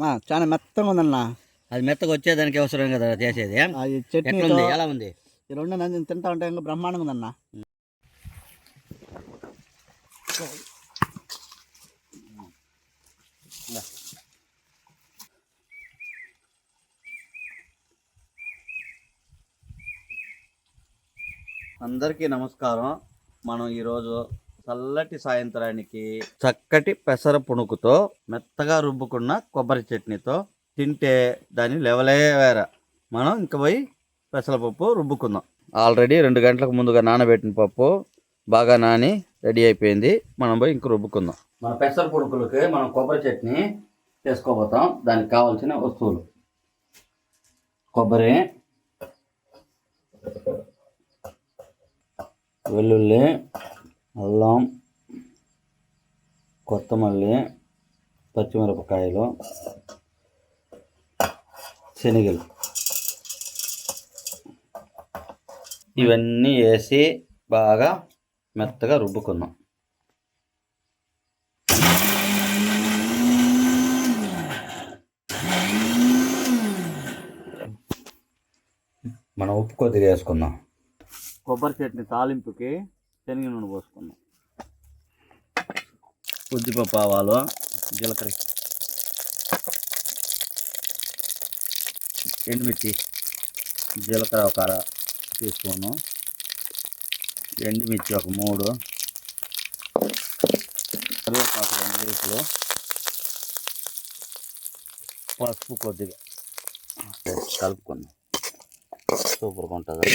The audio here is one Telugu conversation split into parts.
చాలా మెత్తగా ఉందన్న. అది మెత్తగా వచ్చేదానికి అవసరం కదా చేసేది. చట్నీ ఎలా ఉంది? ఈ రెండు నేను తింటా ఉంటే ఇంకా బ్రహ్మాండంగా ఉందన్న. అందరికీ నమస్కారం. మనం ఈరోజు చల్లటి సాయంత్రానికి చక్కటి పెసర పుణుకుతో మెత్తగా రుబ్బుకున్న కొబ్బరి చట్నీతో తింటే దాని లెవలే వేర. మనం ఇంక పోయి పెసరపప్పు రుబ్బుకుందాం. ఆల్రెడీ 2 గంటలకు ముందుగా నానబెట్టిన పప్పు బాగా నాని రెడీ అయిపోయింది. మనం పోయి ఇంక రుబ్బుకుందాం. మన పెసర పుణుకులకి మనం కొబ్బరి చట్నీ చేసుకోబోతాం. దానికి కావాల్సిన వస్తువులు: కొబ్బరి, వెల్లుల్లి, అల్లం, కొత్తమల్లి, పచ్చిమిరపకాయలు, శనగలు. ఇవన్నీ వేసి బాగా మెత్తగా రుబ్బుకుందాం. మనం ఉప్పు కొద్దిగా వేసుకుందాం. కొబ్బరి చట్నీ తాలింపుకి శనగ నూనె పోసుకుందాం. ఉద్దిపప్పు, ఆవాలు, జీలకర్ర, ఎండుమిర్చి, జీలకర్ర ఒక 1/2 టీ స్పూను, ఎండుమిర్చి ఒక 3, కరివేపాకు 2 లీటర్లు, పసుపు కొద్దిగా కలుపుకుందాం. సూపర్గా ఉంటుంది.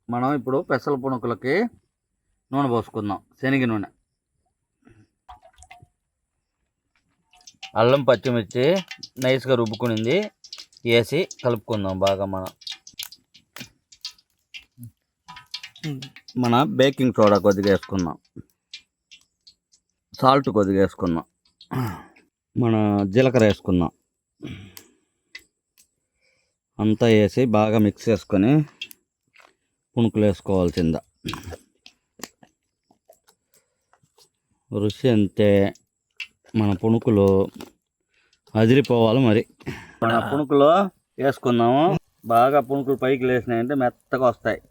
మనం ఇప్పుడు పెసల పుణుకులకి నూనె పోసుకుందాం. శనగ నూనె, అల్లం, పచ్చిమిర్చి నైస్గా రుబ్బుకునింది వేసి కలుపుకుందాం బాగా. మన బేకింగ్ సోడా కొద్దిగా వేసుకుందాం. సాల్ట్ కొద్దిగా వేసుకుందాం. మన జీలకర్ర వేసుకుందాం. అంతా వేసి బాగా మిక్స్ చేసుకొని పుణుకులు వేసుకోవాల్సిందా. రుచి అంతే. మన పుణుకులు అదిరిపోవాలి. మరి మన పుణుకులు వేసుకుందాము. బాగా పుణుకులు పైకి లేసినాయంటే మెత్తగా వస్తాయి.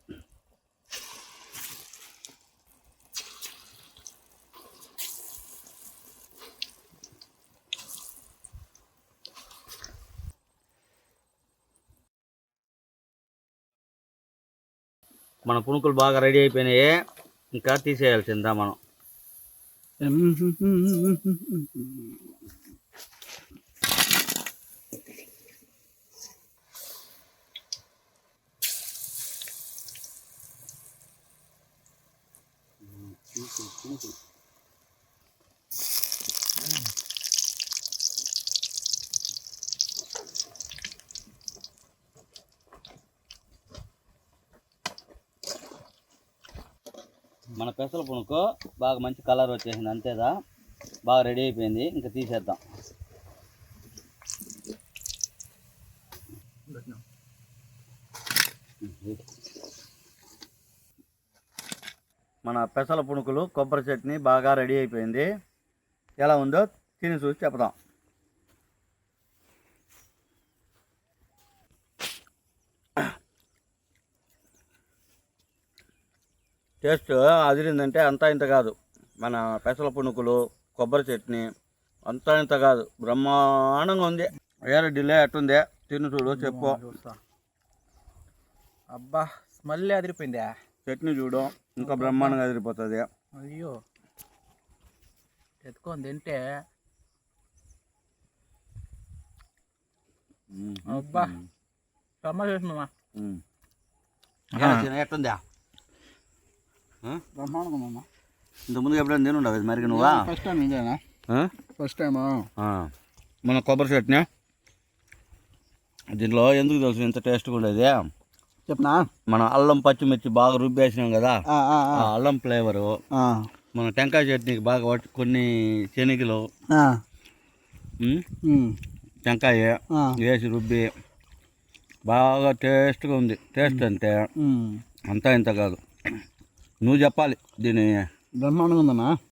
మన పుణుకులు బాగా రెడీ అయిపోయినాయి. ఇంకా తీసేయాల్సిందా మనం. మన పెసల పుణుకు బాగా మంచి కలర్ వచ్చేసింది. అంతేదా, బాగా రెడీ అయిపోయింది. ఇంకా తీసేద్దాం. మన పెసల పుణుకులు కొబ్బరి చట్నీ బాగా రెడీ అయిపోయింది. ఎలా ఉందో తిని చూసి చెప్దాం. టేస్ట్ అదిరిందంటే అంతా ఇంత కాదు. మన పెసల పుణుకులు కొబ్బరి చట్నీ అంతా ఇంత కాదు, బ్రహ్మాండంగా ఉంది. వేరే డిలే ఎట్టుంది తిని చూడు, చెప్పు. అబ్బా, స్మెల్ అదిరిపోయిందా. చట్నీ చూడు, ఇంకా బ్రహ్మాండంగా అదిరిపోతుంది. అయ్యో, ఎత్తుకొని తింటే అబ్బా చేసినా ఎట్టుందా? బ్రహ్మాండంగా. ఇంతకుముందు ఎప్పుడైనా తిని ఉండవు మరి నువ్వా? ఫస్ట్ టైం ఇదేనా? ఫస్ట్ టైమా? మన కొబ్బరి చట్నీ దీంట్లో ఎందుకు తెలుసు ఇంత టేస్ట్గా ఉండేది చెప్పనా? మన అల్లం, పచ్చిమిర్చి బాగా రుబ్బేసినాం కదా, అల్లం ఫ్లేవరు. మన టెంకాయ చట్నీకి బాగా కొన్ని శనగలు, టెంకాయ వేసి రుబ్బి బాగా టేస్ట్గా ఉంది. టేస్ట్ అంటే అంతా ఇంత కాదు. నువ్వు చెప్పాలి దీని. బ్రహ్మాండంగా ఉందన్నా.